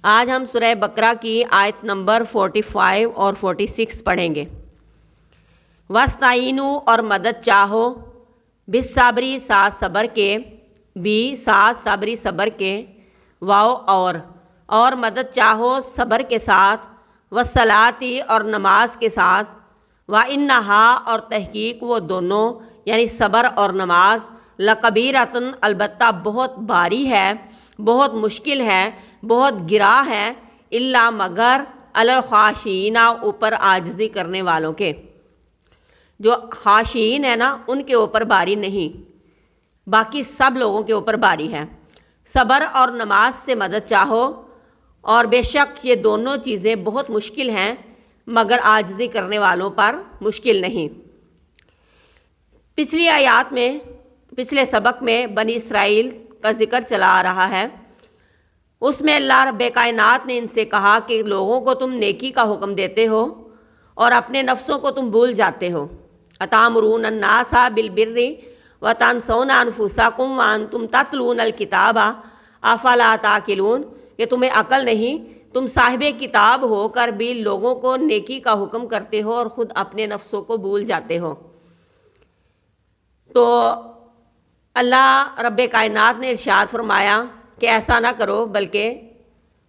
آج ہم سورہ بقرہ کی آیت نمبر 45 اور 46 پڑھیں گے۔ وَاسْتَعِینُوا اور مدد چاہو، بِالصَّبْرِ ساتھ صبر کے، ساتھ صبر کے، واو اور مدد چاہو صبر کے ساتھ، وَالصَّلَاةِ اور نماز کے ساتھ، وَإِنَّهَا اور تحقیق وہ دونوں یعنی صبر اور نماز، لَكَبِيرَةٌ البتہ بہت بھاری ہے، بہت مشکل ہے، بہت گرا ہے، الا مگر علی الخاشعین اوپر عاجزی کرنے والوں کے، جو خاشعین ہے نا ان کے اوپر باری نہیں، باقی سب لوگوں کے اوپر باری ہے۔ صبر اور نماز سے مدد چاہو، اور بے شک یہ دونوں چیزیں بہت مشکل ہیں مگر عاجزی کرنے والوں پر مشکل نہیں۔ پچھلی آیات میں، پچھلے سبق میں بنی اسرائیل کا ذکر چلا آ رہا ہے، اس میں اللہ رب کائنات نے ان سے کہا کہ لوگوں کو تم نیکی کا حکم دیتے ہو اور اپنے نفسوں کو تم بھول جاتے ہو۔ اتامرون الناس بالبر وتنسون انفسکم وانتم تتلون الکتاب افلا تعقلون، کہ تمہیں عقل نہیں، تم صاحب کتاب ہو کر بھی لوگوں کو نیکی کا حکم کرتے ہو اور خود اپنے نفسوں کو بھول جاتے ہو۔ تو اللہ رب کائنات نے ارشاد فرمایا کہ ایسا نہ کرو، بلکہ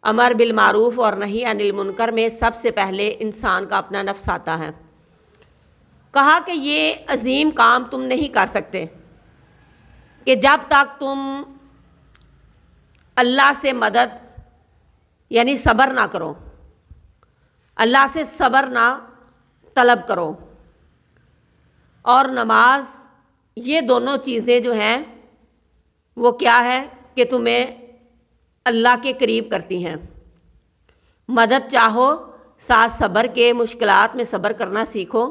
امر بالمعروف اور نہی عن المنکر میں سب سے پہلے انسان کا اپنا نفس آتا ہے۔ کہا کہ یہ عظیم کام تم نہیں کر سکتے کہ جب تک تم اللہ سے مدد یعنی صبر نہ کرو، اللہ سے صبر نہ طلب کرو، اور نماز، یہ دونوں چیزیں جو ہیں وہ کیا ہے کہ تمہیں اللہ کے قریب کرتی ہیں۔ مدد چاہو، ساتھ صبر کے، مشکلات میں صبر کرنا سیکھو،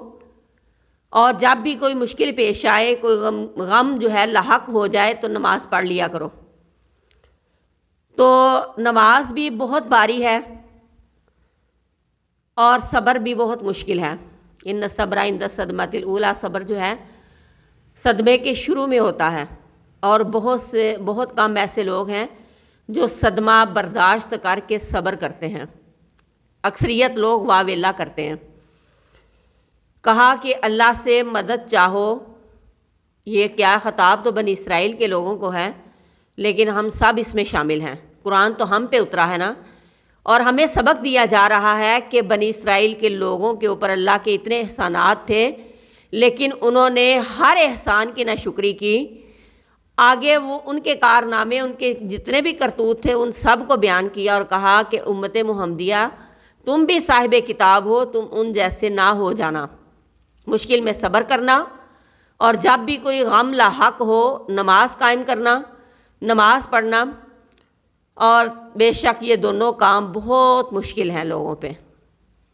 اور جب بھی کوئی مشکل پیش آئے، کوئی غم جو ہے لاحق ہو جائے تو نماز پڑھ لیا کرو۔ تو نماز بھی بہت بھاری ہے اور صبر بھی بہت مشکل ہے۔ ان الصبر عند الصدمۃ الاولی، صبر جو ہے صدمے کے شروع میں ہوتا ہے، اور بہت کم ایسے لوگ ہیں جو صدمہ برداشت کر کے صبر کرتے ہیں، اکثریت لوگ واویلا کرتے ہیں۔ کہا کہ اللہ سے مدد چاہو، یہ کیا خطاب تو بنی اسرائیل کے لوگوں کو ہے، لیکن ہم سب اس میں شامل ہیں، قرآن تو ہم پہ اترا ہے نا، اور ہمیں سبق دیا جا رہا ہے کہ بنی اسرائیل کے لوگوں کے اوپر اللہ کے اتنے احسانات تھے، لیکن انہوں نے ہر احسان کی ناشکری کی۔ آگے وہ ان کے کارنامے، ان کے جتنے بھی کرتوت تھے، ان سب کو بیان کیا اور کہا کہ امت محمدیہ تم بھی صاحب کتاب ہو، تم ان جیسے نہ ہو جانا، مشکل میں صبر کرنا، اور جب بھی کوئی غم لاحق ہو نماز قائم کرنا، نماز پڑھنا، اور بے شک یہ دونوں کام بہت مشکل ہیں لوگوں پہ،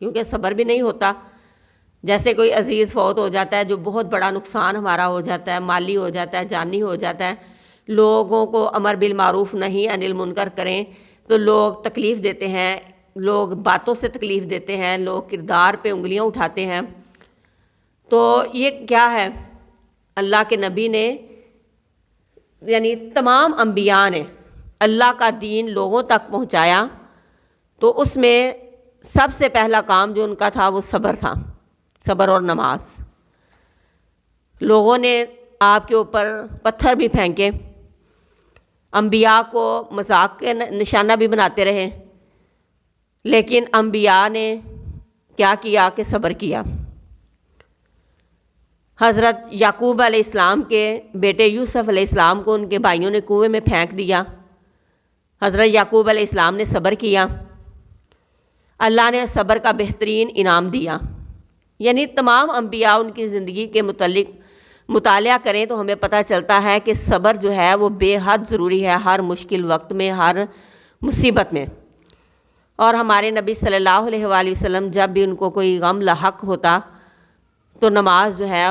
کیونکہ صبر بھی نہیں ہوتا۔ جیسے کوئی عزیز فوت ہو جاتا ہے، جو بہت بڑا نقصان ہمارا ہو جاتا ہے، مالی ہو جاتا ہے، جانی ہو جاتا ہے، لوگوں کو امر بالمعروف نہی عن المنکر کریں تو لوگ تکلیف دیتے ہیں، لوگ باتوں سے تکلیف دیتے ہیں، لوگ کردار پہ انگلیاں اٹھاتے ہیں۔ تو یہ کیا ہے، اللہ کے نبی نے یعنی تمام انبیاء نے اللہ کا دین لوگوں تک پہنچایا، تو اس میں سب سے پہلا کام جو ان کا تھا وہ صبر تھا، صبر اور نماز۔ لوگوں نے آپ کے اوپر پتھر بھی پھینکے، انبیاء کو مذاق کے نشانہ بھی بناتے رہے، لیکن انبیاء نے کیا کیا کہ صبر کیا۔ حضرت یعقوب علیہ السلام کے بیٹے یوسف علیہ السلام کو ان کے بھائیوں نے کنویں میں پھینک دیا، حضرت یعقوب علیہ السلام نے صبر کیا، اللہ نے صبر کا بہترین انعام دیا۔ یعنی تمام انبیاء ان کی زندگی کے متعلق مطالعہ کریں تو ہمیں پتہ چلتا ہے کہ صبر جو ہے وہ بے حد ضروری ہے ہر مشکل وقت میں، ہر مصیبت میں۔ اور ہمارے نبی صلی اللہ علیہ وآلہ وسلم جب بھی ان کو کوئی غم لاحق ہوتا تو نماز جو ہے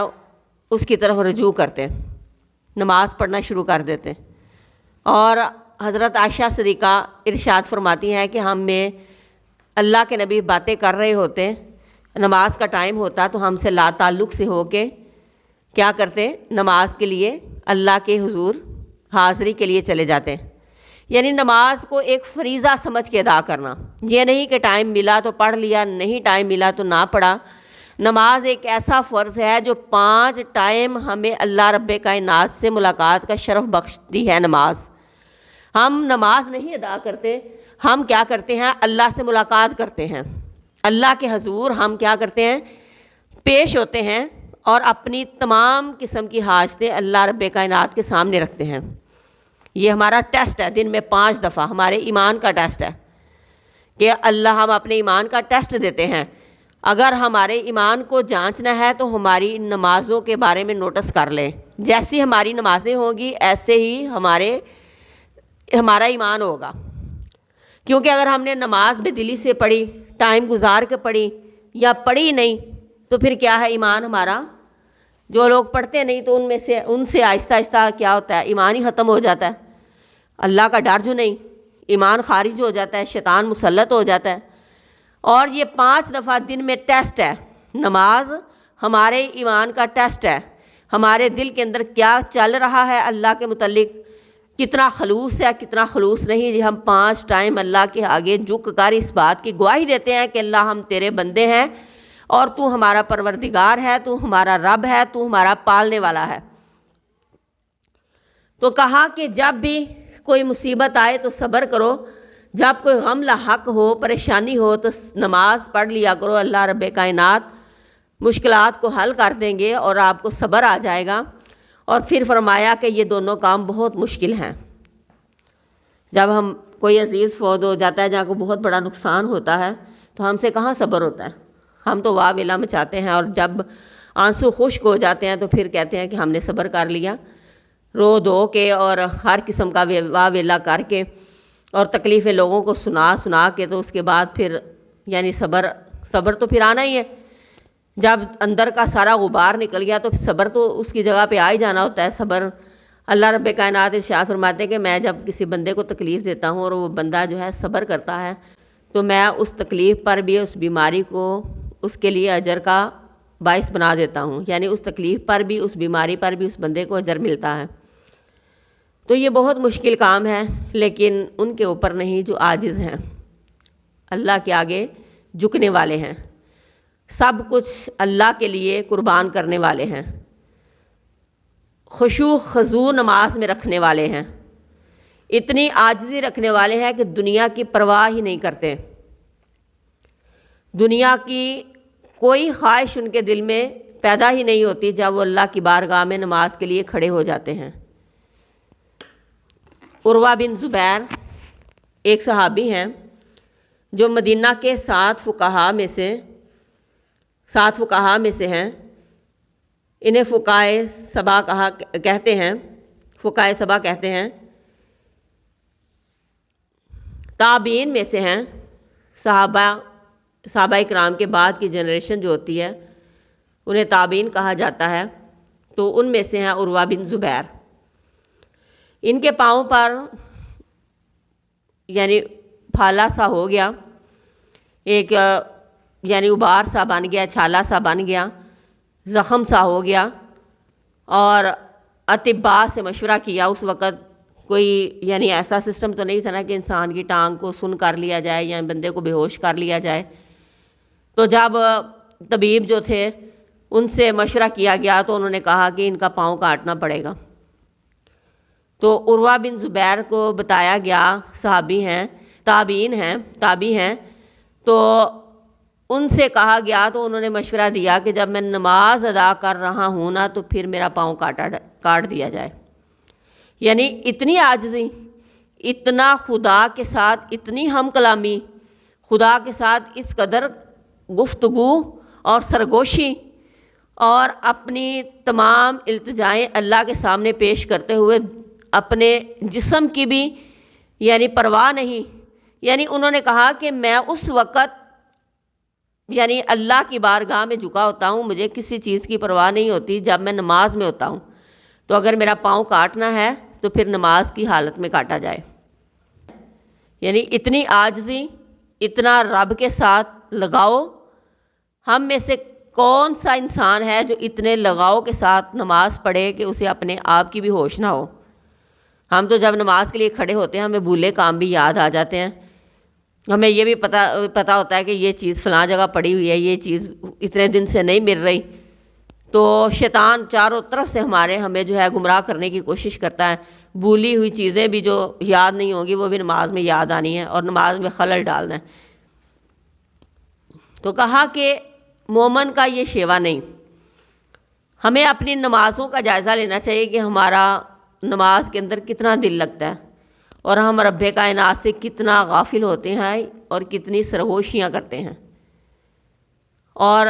اس کی طرف رجوع کرتے، نماز پڑھنا شروع کر دیتے۔ اور حضرت عائشہ صدیقہ ارشاد فرماتی ہیں کہ ہم میں اللہ کے نبی باتیں کر رہے ہوتے، نماز کا ٹائم ہوتا تو ہم سے لا تعلق سے ہو کے کیا کرتے، نماز کے لیے اللہ کے حضور حاضری کے لیے چلے جاتے۔ یعنی نماز کو ایک فریضہ سمجھ کے ادا کرنا، یہ نہیں کہ ٹائم ملا تو پڑھ لیا، نہیں ٹائم ملا تو نہ پڑھا۔ نماز ایک ایسا فرض ہے جو 5 ٹائم ہمیں اللہ رب کائنات سے ملاقات کا شرف بخشتی ہے۔ نماز، ہم نماز نہیں ادا کرتے، ہم کیا کرتے ہیں؟ اللہ سے ملاقات کرتے ہیں، اللہ کے حضور ہم کیا کرتے ہیں؟ پیش ہوتے ہیں اور اپنی تمام قسم کی حاجتیں اللہ رب کائنات کے سامنے رکھتے ہیں۔ یہ ہمارا ٹیسٹ ہے، دن میں 5 دفعہ ہمارے ایمان کا ٹیسٹ ہے کہ ہم اپنے ایمان کا ٹیسٹ دیتے ہیں۔ اگر ہمارے ایمان کو جانچنا ہے تو ہماری نمازوں کے بارے میں نوٹس کر لیں، جیسی ہماری نمازیں ہوں گی ایسے ہی ہمارا ایمان ہوگا۔ کیونکہ اگر ہم نے نماز بے دلی سے پڑھی، ٹائم گزار کے پڑھی یا پڑھی نہیں، تو پھر کیا ہے ایمان ہمارا؟ جو لوگ پڑھتے نہیں تو ان سے آہستہ آہستہ کیا ہوتا ہے؟ ایمان ہی ختم ہو جاتا ہے۔ اللہ کا ڈر جو نہیں، ایمان خارج ہو جاتا ہے، شیطان مسلط ہو جاتا ہے۔ اور یہ 5 دفعہ دن میں ٹیسٹ ہے۔ نماز ہمارے ایمان کا ٹیسٹ ہے، ہمارے دل کے اندر کیا چل رہا ہے اللہ کے متعلق، کتنا خلوص ہے، کتنا خلوص نہیں۔ جی ہم 5 ٹائم اللہ کے آگے جھک کر اس بات کی گواہی دیتے ہیں کہ اللہ ہم تیرے بندے ہیں اور تو ہمارا پروردگار ہے، تو ہمارا رب ہے، تو ہمارا پالنے والا ہے۔ تو کہا کہ جب بھی کوئی مصیبت آئے تو صبر کرو، جب کوئی غم لاحق ہو، پریشانی ہو تو نماز پڑھ لیا کرو، اللہ رب کائنات مشکلات کو حل کر دیں گے اور آپ کو صبر آ جائے گا۔ اور پھر فرمایا کہ یہ دونوں کام بہت مشکل ہیں۔ جب ہم کوئی عزیز فوت ہو جاتا ہے، جہاں کو بہت بڑا نقصان ہوتا ہے، تو ہم سے کہاں صبر ہوتا ہے؟ ہم تو واہ ویلا مچاتے ہیں، اور جب آنسو خشک ہو جاتے ہیں تو پھر کہتے ہیں کہ ہم نے صبر کر لیا، رو دو کے اور ہر قسم کا واہ ویلا کر کے اور تکلیفیں لوگوں کو سنا کے، تو اس کے بعد پھر یعنی صبر تو پھر آنا ہی ہے۔ جب اندر کا سارا غبار نکل گیا تو صبر تو اس کی جگہ پہ آ ہی جانا ہوتا ہے۔ صبر، اللہ رب کائنات ارشاد فرماتے ہیں کہ میں جب کسی بندے کو تکلیف دیتا ہوں اور وہ بندہ جو ہے صبر کرتا ہے، تو میں اس تکلیف پر بھی، اس بیماری کو اس کے لیے اجر کا باعث بنا دیتا ہوں، یعنی اس تکلیف پر بھی، اس بیماری پر بھی اس بندے کو اجر ملتا ہے۔ تو یہ بہت مشکل کام ہے، لیکن ان کے اوپر نہیں جو عاجز ہیں، اللہ کے آگے جھکنے والے ہیں، سب کچھ اللہ کے لیے قربان کرنے والے ہیں، خشوع خضوع نماز میں رکھنے والے ہیں، اتنی عاجزی رکھنے والے ہیں کہ دنیا کی پرواہ ہی نہیں کرتے، دنیا کی کوئی خواہش ان کے دل میں پیدا ہی نہیں ہوتی جب وہ اللہ کی بارگاہ میں نماز کے لیے کھڑے ہو جاتے ہیں۔ عروہ بن زبیر ایک صحابی ہیں جو مدینہ کے 7 فقہاء میں سے ہیں۔ انہیں فقہائے سبع کہتے ہیں، فقہائے سبع کہتے ہیں۔ تابعین میں سے ہیں، صحابہ اکرام کے بعد کی جنریشن جو ہوتی ہے انہیں تابعین کہا جاتا ہے۔ تو ان میں سے ہیں عروہ بن زبیر۔ ان کے پاؤں پر یعنی پھالا سا ہو گیا، ایک یعنی ابار سا بن گیا، چھالا سا بن گیا، زخم سا ہو گیا، اور اطباء سے مشورہ کیا۔ اس وقت کوئی یعنی ایسا سسٹم تو نہیں تھا نا کہ انسان کی ٹانگ کو سن کر لیا جائے یا بندے کو بے ہوش کر لیا جائے۔ تو جب طبیب جو تھے ان سے مشورہ کیا گیا تو انہوں نے کہا کہ ان کا پاؤں کاٹنا پڑے گا۔ تو عروہ بن زبیر کو بتایا گیا، صحابی ہیں، تابعی ہیں، تو ان سے کہا گیا تو انہوں نے مشورہ دیا کہ جب میں نماز ادا کر رہا ہوں نا تو پھر میرا پاؤں کاٹ دیا جائے۔ یعنی اتنی عاجزی، اتنا خدا کے ساتھ اتنی ہم کلامی، خدا کے ساتھ اس قدر گفتگو اور سرگوشی، اور اپنی تمام التجائیں اللہ کے سامنے پیش کرتے ہوئے اپنے جسم کی بھی یعنی پرواہ نہیں۔ یعنی انہوں نے کہا کہ میں اس وقت یعنی اللہ کی بارگاہ میں جھکا ہوتا ہوں، مجھے کسی چیز کی پرواہ نہیں ہوتی جب میں نماز میں ہوتا ہوں، تو اگر میرا پاؤں کاٹنا ہے تو پھر نماز کی حالت میں کاٹا جائے۔ یعنی اتنی عاجزی، اتنا رب کے ساتھ لگاؤ۔ ہم میں سے کون سا انسان ہے جو اتنے لگاؤ کے ساتھ نماز پڑھے کہ اسے اپنے آپ کی بھی ہوش نہ ہو؟ ہم تو جب نماز کے لیے کھڑے ہوتے ہیں ہمیں بھولے کام بھی یاد آ جاتے ہیں، ہمیں یہ بھی پتہ ہوتا ہے کہ یہ چیز فلاں جگہ پڑی ہوئی ہے، یہ چیز اتنے دن سے نہیں مل رہی، تو شیطان چاروں طرف سے ہمیں جو ہے گمراہ کرنے کی کوشش کرتا ہے۔ بھولی ہوئی چیزیں بھی جو یاد نہیں ہوں گی وہ بھی نماز میں یاد آنی ہے اور نماز میں خلل ڈالنا ہے۔ تو کہا کہ مومن کا یہ شیوا نہیں، ہمیں اپنی نمازوں کا جائزہ لینا چاہیے کہ ہمارا نماز کے اندر کتنا دل لگتا ہے اور ہم رب کائنات سے کتنا غافل ہوتے ہیں اور کتنی سرگوشیاں کرتے ہیں، اور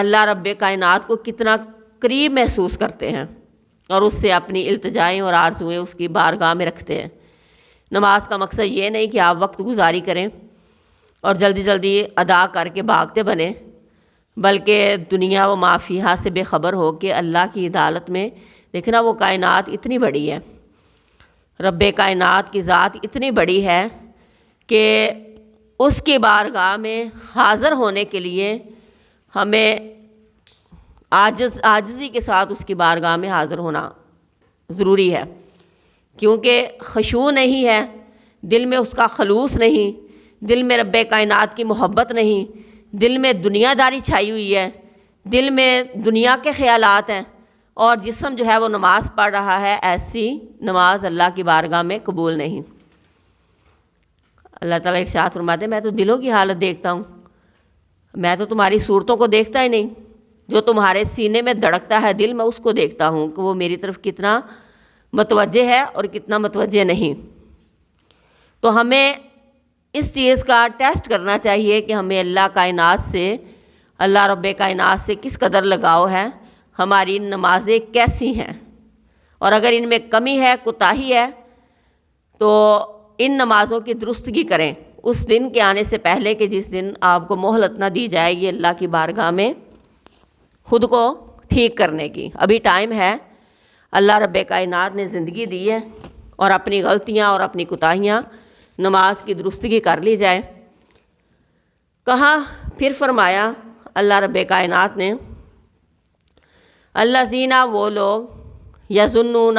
اللہ رب کائنات کو کتنا قریب محسوس کرتے ہیں اور اس سے اپنی التجائیں اور آرزویں اس کی بارگاہ میں رکھتے ہیں۔ نماز کا مقصد یہ نہیں کہ آپ وقت گزاری کریں اور جلدی جلدی ادا کر کے بھاگتے بنیں، بلکہ دنیا و ما فیہا سے بے خبر ہو کہ اللہ کی عدالت میں دیکھنا وہ کائنات اتنی بڑی ہے، رب کائنات کی ذات اتنی بڑی ہے کہ اس کی بارگاہ میں حاضر ہونے کے لیے ہمیں عاجزی کے ساتھ اس کی بارگاہ میں حاضر ہونا ضروری ہے، کیونکہ خشوع نہیں ہے دل میں، اس کا خلوص نہیں، دل میں رب کائنات کی محبت نہیں، دل میں دنیا داری چھائی ہوئی ہے، دل میں دنیا کے خیالات ہیں، اور جسم جو ہے وہ نماز پڑھ رہا ہے، ایسی نماز اللہ کی بارگاہ میں قبول نہیں۔ اللہ تعالیٰ ارشاد فرماتے ہیں میں تو دلوں کی حالت دیکھتا ہوں، میں تو تمہاری صورتوں کو دیکھتا ہی نہیں، جو تمہارے سینے میں دھڑکتا ہے دل میں اس کو دیکھتا ہوں کہ وہ میری طرف کتنا متوجہ ہے اور کتنا متوجہ نہیں۔ تو ہمیں اس چیز کا ٹیسٹ کرنا چاہیے کہ ہمیں اللہ کائنات سے، اللہ رب کائنات سے کس قدر لگاؤ ہے، ہماری نمازیں کیسی ہیں، اور اگر ان میں کمی ہے، کوتاہی ہے، تو ان نمازوں کی درستگی کریں اس دن کے آنے سے پہلے کہ جس دن آپ کو مہلت نہ دی جائے گی اللہ کی بارگاہ میں خود کو ٹھیک کرنے کی۔ ابھی ٹائم ہے، اللہ رب کائنات نے زندگی دی ہے، اور اپنی غلطیاں اور اپنی کوتاہیاں نماز کی درستگی کر لی جائے۔ کہا پھر فرمایا اللہ رب کائنات نے، الذین وہ لوگ یظنون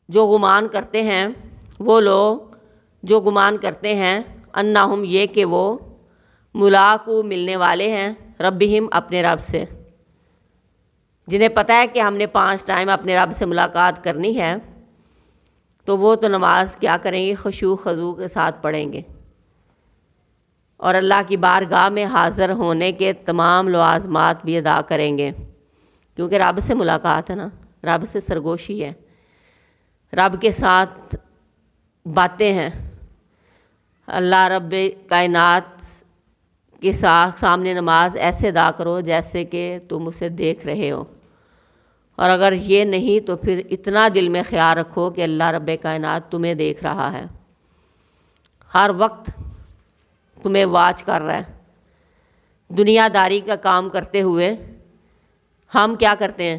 جو گمان کرتے ہیں، وہ لوگ جو گمان کرتے ہیں، انہم یہ کہ وہ ملاقو ملنے والے ہیں، ربہم اپنے رب سے، جنہیں پتہ ہے کہ ہم نے 5 ٹائم اپنے رب سے ملاقات کرنی ہے، تو وہ تو نماز کیا کریں گے، خشوع خضوع کے ساتھ پڑھیں گے، اور اللہ کی بارگاہ میں حاضر ہونے کے تمام لوازمات بھی ادا کریں گے، کیونکہ رب سے ملاقات ہے نا، رب سے سرگوشی ہے، رب کے ساتھ باتیں ہیں۔ اللہ رب کائنات کے سامنے نماز ایسے ادا کرو جیسے کہ تم اسے دیکھ رہے ہو، اور اگر یہ نہیں تو پھر اتنا دل میں خیال رکھو کہ اللہ رب کائنات تمہیں دیکھ رہا ہے، ہر وقت تمہیں واچ کر رہا ہے۔ دنیا داری کا کام کرتے ہوئے ہم کیا کرتے ہیں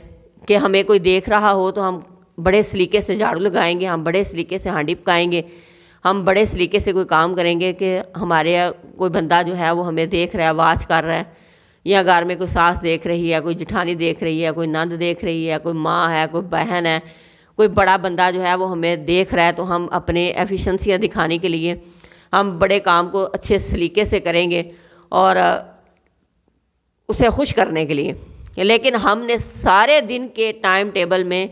کہ ہمیں کوئی دیکھ رہا ہو تو ہم بڑے سلیقے سے جھاڑو لگائیں گے، ہم بڑے سلیقے سے ہانڈی پکائیں گے، ہم بڑے سلیقے سے کوئی کام کریں گے کہ ہمارے کوئی بندہ جو ہے وہ ہمیں دیکھ رہا ہے، واچ کر رہا ہے، یا گھر میں کوئی ساس دیکھ رہی ہے، کوئی جٹھانی دیکھ رہی ہے، کوئی نند دیکھ رہی ہے، کوئی ماں ہے، کوئی بہن ہے، کوئی بڑا بندہ جو ہے وہ ہمیں دیکھ رہا ہے، تو ہم اپنے ایفیشنسیاں دکھانے کے لیے ہم بڑے کام کو اچھے سلیقے سے کریں گے اور اسے خوش کرنے کے لیے۔ لیکن ہم نے سارے دن کے ٹائم ٹیبل میں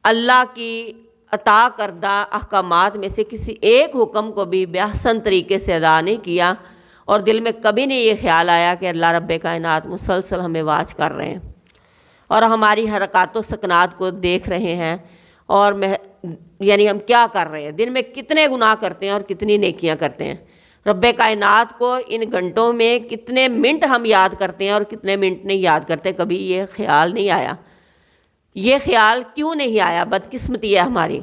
اللہ کی عطا کردہ احکامات میں سے کسی ایک حکم کو بھی بحسن طریقے سے ادا نہیں کیا، اور دل میں کبھی نہیں یہ خیال آیا کہ اللہ رب کائنات مسلسل ہمیں واچ کر رہے ہیں اور ہماری حرکات و سکنات کو دیکھ رہے ہیں، اور یعنی ہم کیا کر رہے ہیں، دن میں کتنے گناہ کرتے ہیں اور کتنی نیکیاں کرتے ہیں، رب کائنات کو ان گھنٹوں میں کتنے منٹ ہم یاد کرتے ہیں اور کتنے منٹ نہیں یاد کرتے، کبھی یہ خیال نہیں آیا۔ یہ خیال کیوں نہیں آیا؟ بدقسمتی ہے ہماری،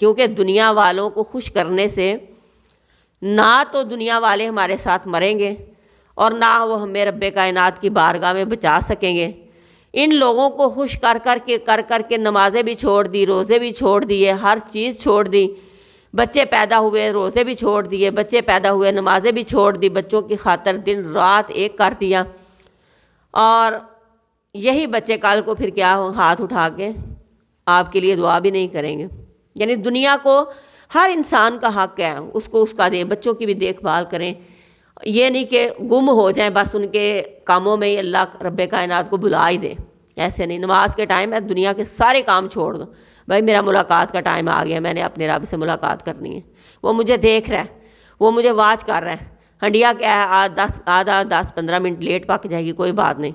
کیونکہ دنیا والوں کو خوش کرنے سے نہ تو دنیا والے ہمارے ساتھ مریں گے اور نہ وہ ہمیں رب کائنات کی بارگاہ میں بچا سکیں گے۔ ان لوگوں کو خوش کر کے نمازیں بھی چھوڑ دی، روزے بھی چھوڑ دیے، ہر چیز چھوڑ دی، بچے پیدا ہوئے روزے بھی چھوڑ دیے، بچے پیدا ہوئے نمازیں بھی چھوڑ دی، بچوں کی خاطر دن رات ایک کر دیا، اور یہی بچے کل کو پھر کیا ہاتھ اٹھا کے آپ کے لیے دعا بھی نہیں کریں گے۔ یعنی دنیا کو ہر انسان کا حق ہے اس کو اس کا دیں، بچوں کی بھی دیکھ بھال کریں، یہ نہیں کہ گم ہو جائیں بس ان کے کاموں میں ہی اللہ رب کائنات کو بلا ہی دیں، ایسے نہیں۔ نماز کے ٹائم ہے دنیا کے سارے کام چھوڑ دو، بھائی میرا ملاقات کا ٹائم آ گیا، میں نے اپنے رب سے ملاقات کرنی ہے، وہ مجھے دیکھ رہا ہے، وہ مجھے واچ کر رہا ہے۔ ہنڈیا کیا ہے آدھا 10-15 منٹ لیٹ پک جائے گی کوئی بات نہیں،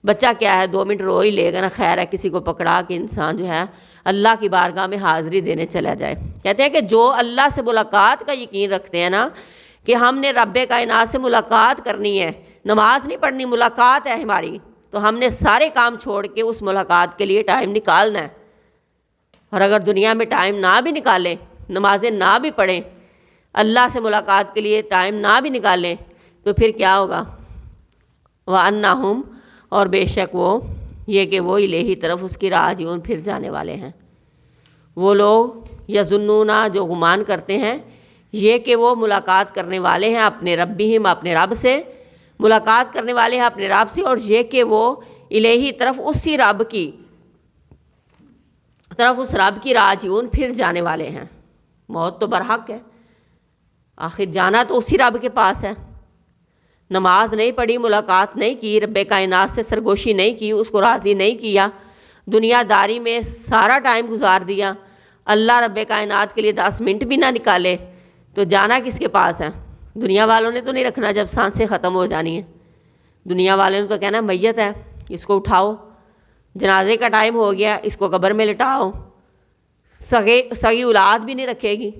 بچہ کیا ہے 2 منٹ رو ہی لے گا نا، خیر ہے کسی کو پکڑا کے انسان جو ہے اللہ کی بارگاہ میں حاضری دینے چلا جائے۔ کہتے ہیں کہ جو اللہ سے ملاقات کا یقین رکھتے ہیں نا کہ ہم نے رب کائنات سے ملاقات کرنی ہے، نماز نہیں پڑھنی، ملاقات ہے ہماری، تو ہم نے سارے کام چھوڑ کے اس ملاقات کے لیے ٹائم نکالنا ہے۔ اور اگر دنیا میں ٹائم نہ بھی نکالیں، نمازیں نہ بھی پڑھیں، اللہ سے ملاقات کے لیے ٹائم نہ بھی نکالیں، تو پھر کیا ہوگا؟ وَأَنَّهُمْ، اور بے شک وہ یہ کہ وہ الہی طرف اس کی راجعون پھر جانے والے ہیں۔ وہ لوگ یظنون جو گمان کرتے ہیں یہ کہ وہ ملاقات کرنے والے ہیں اپنے ربہم، اپنے رب سے ملاقات کرنے والے ہیں اپنے رب سے، اور یہ کہ وہ الہی طرف اسی رب کی طرف اس رب کی راجعون پھر جانے والے ہیں۔ موت تو برحق ہے، آخر جانا تو اسی رب کے پاس ہے۔ نماز نہیں پڑھی، ملاقات نہیں کی، رب کائنات سے سرگوشی نہیں کی، اس کو راضی نہیں کیا، دنیا داری میں سارا ٹائم گزار دیا، اللہ رب کائنات کے لیے 10 منٹ بھی نہ نکالے، تو جانا کس کے پاس ہے؟ دنیا والوں نے تو نہیں رکھنا جب سانسیں ختم ہو جانی ہیں، دنیا والوں نے تو کہنا میت ہے اس کو اٹھاؤ، جنازے کا ٹائم ہو گیا اس کو قبر میں لٹاؤ، سگی اولاد بھی نہیں رکھے گی،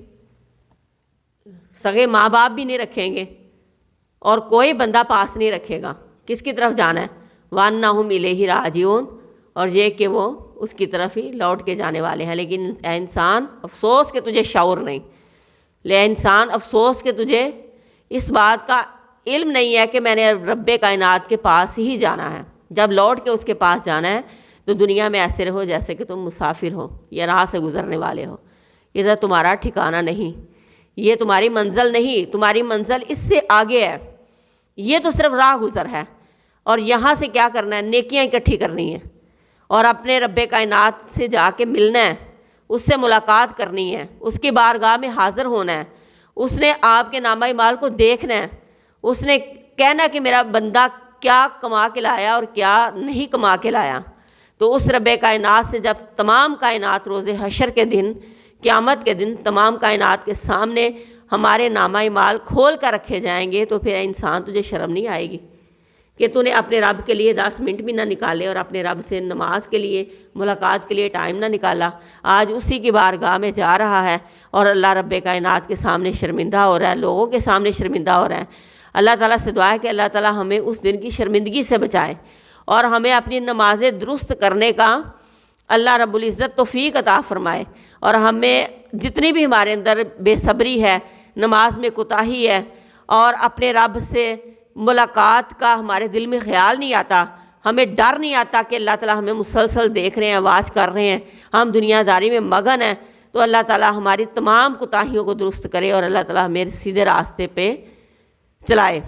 سگے ماں باپ بھی نہیں رکھیں گے، اور کوئی بندہ پاس نہیں رکھے گا۔ کس کی طرف جانا ہے؟ وَأَنَّهُمْ إِلَيْهِ راجعون، اور یہ کہ وہ اس کی طرف ہی لوٹ کے جانے والے ہیں۔ لیکن اے انسان افسوس کہ تجھے شعور نہیں، لے انسان افسوس کہ تجھے اس بات کا علم نہیں ہے کہ میں نے رب کائنات کے پاس ہی جانا ہے۔ جب لوٹ کے اس کے پاس جانا ہے تو دنیا میں ایسے رہو جیسے کہ تم مسافر ہو یا راہ سے گزرنے والے ہو، ادھر تمہارا ٹھکانہ نہیں، یہ تمہاری منزل نہیں، تمہاری منزل اس سے آگے ہے، یہ تو صرف راہ گزر ہے، اور یہاں سے کیا کرنا ہے؟ نیکیاں اکٹھی کرنی ہیں، اور اپنے رب کائنات سے جا کے ملنا ہے، اس سے ملاقات کرنی ہے، اس کی بارگاہ میں حاضر ہونا ہے، اس نے آپ کے نامہ اعمال کو دیکھنا ہے، اس نے کہنا کہ میرا بندہ کیا کما کے لایا اور کیا نہیں کما کے لایا۔ تو اس رب کائنات سے جب تمام کائنات روز حشر کے دن، قیامت کے دن تمام کائنات کے سامنے ہمارے نامہ اعمال کھول کر رکھے جائیں گے، تو پھر انسان تجھے شرم نہیں آئے گی کہ تو نے اپنے رب کے لیے 10 منٹ بھی نہ نکالے، اور اپنے رب سے نماز کے لیے ملاقات کے لیے ٹائم نہ نکالا؟ آج اسی کی بارگاہ میں جا رہا ہے اور اللہ رب کائنات کے سامنے شرمندہ ہو رہا ہے، لوگوں کے سامنے شرمندہ ہو رہا ہے۔ اللہ تعالیٰ سے دعا ہے کہ اللہ تعالیٰ ہمیں اس دن کی شرمندگی سے بچائے، اور ہمیں اپنی نمازیں درست کرنے کا اللہ رب العزت توفیق عطا فرمائے، اور ہمیں جتنی بھی ہمارے اندر بے صبری ہے، نماز میں کوتاہی ہے، اور اپنے رب سے ملاقات کا ہمارے دل میں خیال نہیں آتا، ہمیں ڈر نہیں آتا کہ اللہ تعالیٰ ہمیں مسلسل دیکھ رہے ہیں، واچ کر رہے ہیں، ہم دنیا داری میں مگن ہیں، تو اللہ تعالیٰ ہماری تمام کوتاہیوں کو درست کرے اور اللہ تعالیٰ ہمیں سیدھے راستے پہ چلائے۔